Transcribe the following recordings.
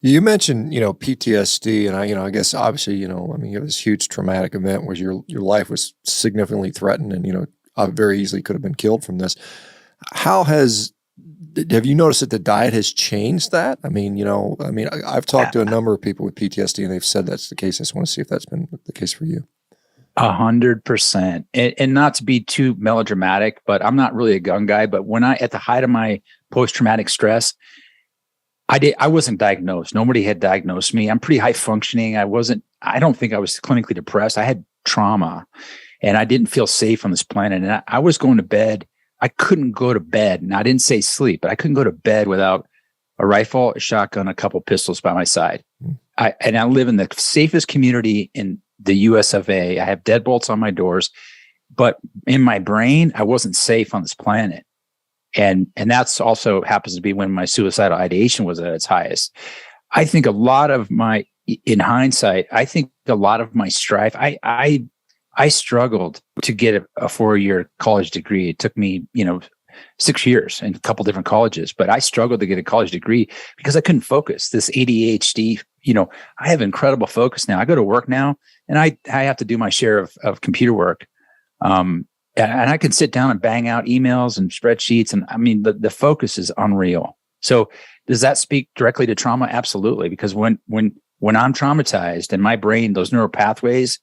You mentioned, PTSD, and I guess obviously, I mean, you have this huge traumatic event where your life was significantly threatened, and very easily could have been killed from this. How has have you noticed that the diet has changed that? I've talked to a number of people with PTSD, and they've said that's the case. I just want to see if that's been the case for you. 100%. And not to be too melodramatic, but I'm not really a gun guy. But at the height of my post-traumatic stress, I wasn't diagnosed. Nobody had diagnosed me. I'm pretty high functioning. I don't think I was clinically depressed. I had trauma and I didn't feel safe on this planet. And I was going to bed. I couldn't go to bed. And I didn't say sleep, but I couldn't go to bed without a rifle, a shotgun, a couple pistols by my side. I live in the safest community in the US of A. I have deadbolts on my doors, but in my brain, I wasn't safe on this planet. And that's also happens to be when my suicidal ideation was at its highest. I think a lot of in hindsight, I think a lot of my strife, I struggled to get a 4-year college degree. It took me, 6 years in a couple different colleges, but I struggled to get a college degree because I couldn't focus. This ADHD, I have incredible focus now. I go to work now and I have to do my share of computer work. And I can sit down and bang out emails and spreadsheets. And I mean, the focus is unreal. So does that speak directly to trauma? Absolutely. Because when I'm traumatized and my brain, those neural pathways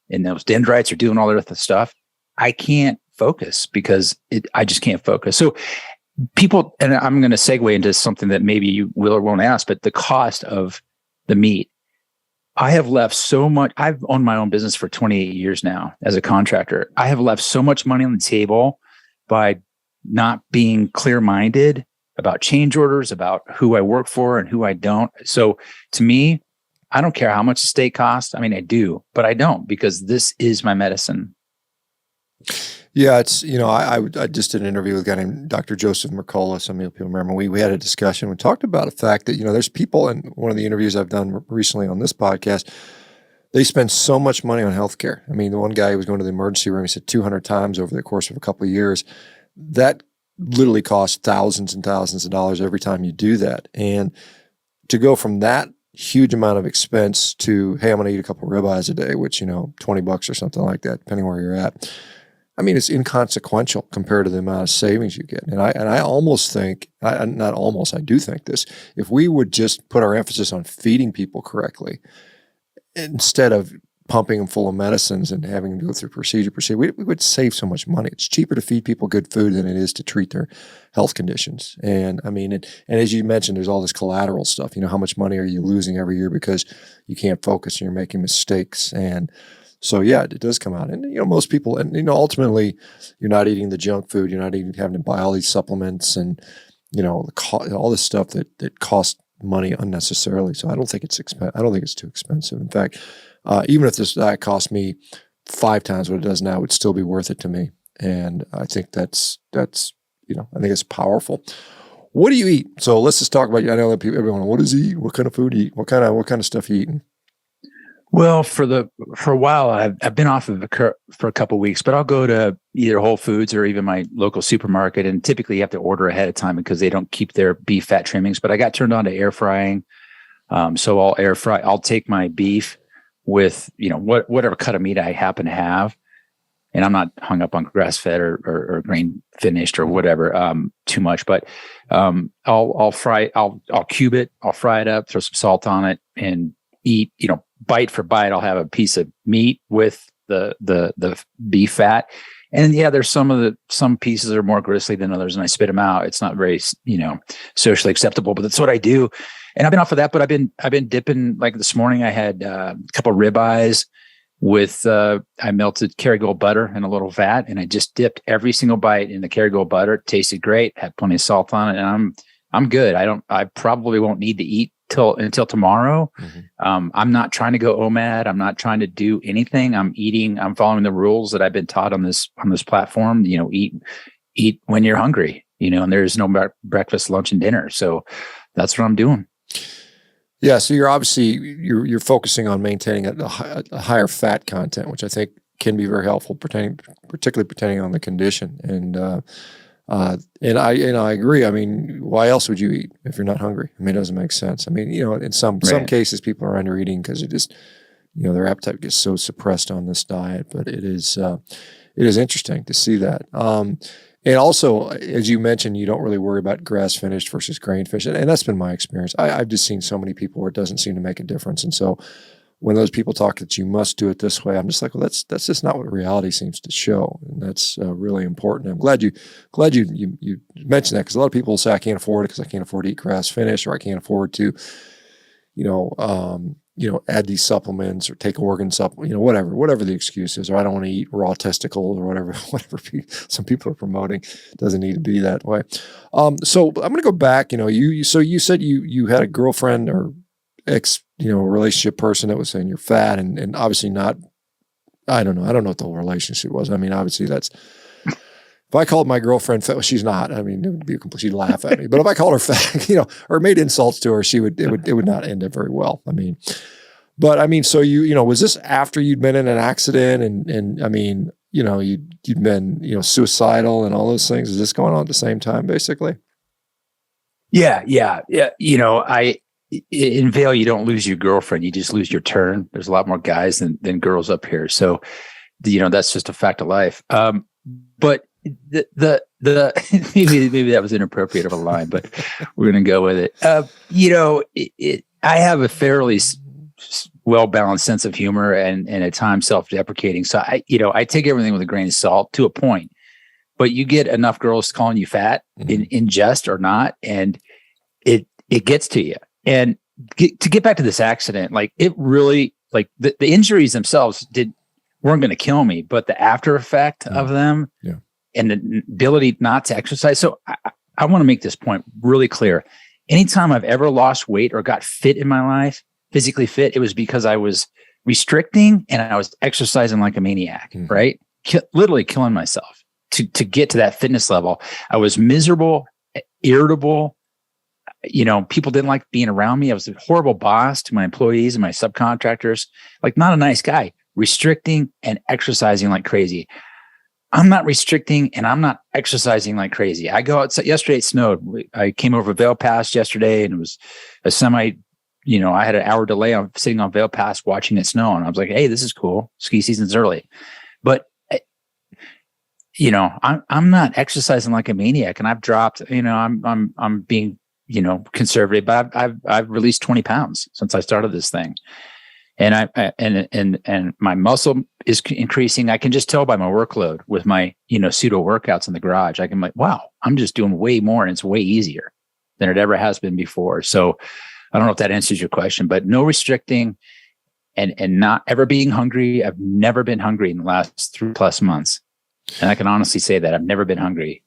and those dendrites are doing all the stuff, I can't focus because I just can't focus. So people, and I'm going to segue into something that maybe you will or won't ask, but the cost of the meat. I have left so much. I've owned my own business for 28 years now as a contractor. I have left so much money on the table by not being clear-minded about change orders, about who I work for and who I don't. So to me, I don't care how much the steak costs. I mean, I do, but I don't because this is my medicine. Yeah, it's, I just did an interview with a guy named Dr. Joseph Mercola. Some people remember we had a discussion. We talked about the fact that, there's people in one of the interviews I've done recently on this podcast, they spend so much money on healthcare. I mean, the one guy who was going to the emergency room, he said 200 times over the course of a couple of years. That literally costs thousands and thousands of dollars every time you do that. And to go from that huge amount of expense to, hey, I'm going to eat a couple of ribeyes a day, which, $20 or something like that, depending where you're at. I mean, it's inconsequential compared to the amount of savings you get. And I almost think, not almost, I do think this, if we would just put our emphasis on feeding people correctly, instead of pumping them full of medicines and having them go through procedure, we would save so much money. It's cheaper to feed people good food than it is to treat their health conditions. And I mean, and as you mentioned, there's all this collateral stuff. How much money are you losing every year because you can't focus and you're making mistakes? And so, yeah, it does come out. And, most people, and, ultimately, you're not eating the junk food. You're not having to buy all these supplements and, all this stuff that costs money unnecessarily. So I don't think it's too expensive. In fact, even if this diet cost me 5 times what it does now, it would still be worth it to me. And I think that's I think it's powerful. What do you eat? So let's just talk about, I know that everyone, what does he eat? What kind of food do you eat? What kind of stuff you eating? Well, for a while, I've been off of it for a couple of weeks, but I'll go to either Whole Foods or even my local supermarket. And typically you have to order ahead of time because they don't keep their beef fat trimmings, but I got turned on to air frying. So I'll air fry. I'll take my beef with, whatever cut of meat I happen to have. And I'm not hung up on grass fed or grain finished or whatever, too much, but, I'll cube it. I'll fry it up, throw some salt on it and eat, bite for bite. I'll have a piece of meat with the beef fat. And yeah, there's some pieces are more gristly than others and I spit them out. It's not very, socially acceptable, but that's what I do. And I've been off of that, but I've been dipping, like this morning I had a couple of ribeyes with, I melted Kerrygold butter in a little vat and I just dipped every single bite in the Kerrygold butter. It tasted great, had plenty of salt on it, and I'm good. I probably won't need to eat until tomorrow. Mm-hmm. I'm not trying to go OMAD. I'm not trying to do anything. I'm following the rules that I've been taught on this platform. Eat when you're hungry, and there's no breakfast, lunch, and dinner. So that's what I'm doing. Yeah. So you're obviously, you're focusing on maintaining a higher fat content, which I think can be very helpful, particularly pertaining on the condition. And, I agree. I mean, why else would you eat if you're not hungry? I mean, it doesn't make sense. I mean, in some cases, people are under eating because it just, their appetite gets so suppressed on this diet. But it is interesting to see that. And also, as you mentioned, you don't really worry about grass finished versus grain finished, and that's been my experience. I've just seen so many people where it doesn't seem to make a difference, and so when those people talk that you must do it this way, I'm just like, well, that's just not what reality seems to show, and that's really important. I'm glad you mentioned that, because a lot of people will say I can't afford it because I can't afford to eat grass finish, or I can't afford to, add these supplements or take organ supplement, whatever the excuse is, or I don't want to eat raw testicles or whatever some people are promoting. It doesn't need to be that way. So I'm going to go back. You said you had a girlfriend or ex, relationship person that was saying you're fat, and obviously not. I don't know what the whole relationship was. I mean, obviously that's. If I called my girlfriend fat, well, she's not. I mean, it would be she'd laugh at me. But if I called her fat, or made insults to her, it would not end up very well. I mean, so was this after you'd been in an accident, and I mean, you'd been, suicidal and all those things? Is this going on at the same time, basically? Yeah. In Vail, you don't lose your girlfriend; you just lose your turn. There's a lot more guys than girls up here, so that's just a fact of life. But the maybe that was inappropriate of a line, but we're going to go with it. I have a fairly well balanced sense of humor and at times self-deprecating. So I take everything with a grain of salt to a point. But you get enough girls calling you fat in jest or not, and it gets to you. And to get back to this accident, like it really, like the injuries themselves weren't going to kill me, but the after effect of them. Yeah. And the ability not to exercise. So I want to make this point really clear. Anytime I've ever lost weight or got fit in my life, physically fit, it was because I was restricting and I was exercising like a maniac, right? Literally killing myself to get to that fitness level. I was miserable, irritable. People didn't like being around me. I was a horrible boss to my employees and my subcontractors, like not a nice guy, restricting and exercising like crazy. I'm not restricting and I'm not exercising like crazy. I go outside. Yesterday it snowed. I came over Vail Pass yesterday, and it was a I had an hour delay on sitting on Vail Pass watching it snow. And I was like, hey, this is cool. Ski season's early. But, I'm not exercising like a maniac, and I've dropped, I'm being, conservative, but I've released 20 pounds since I started this thing. And and my muscle is increasing. I can just tell by my workload with my, pseudo workouts in the garage. I can like, wow, I'm just doing way more, and it's way easier than it ever has been before. So I don't know if that answers your question, but no restricting and not ever being hungry. I've never been hungry in the last 3+ months. And I can honestly say that I've never been hungry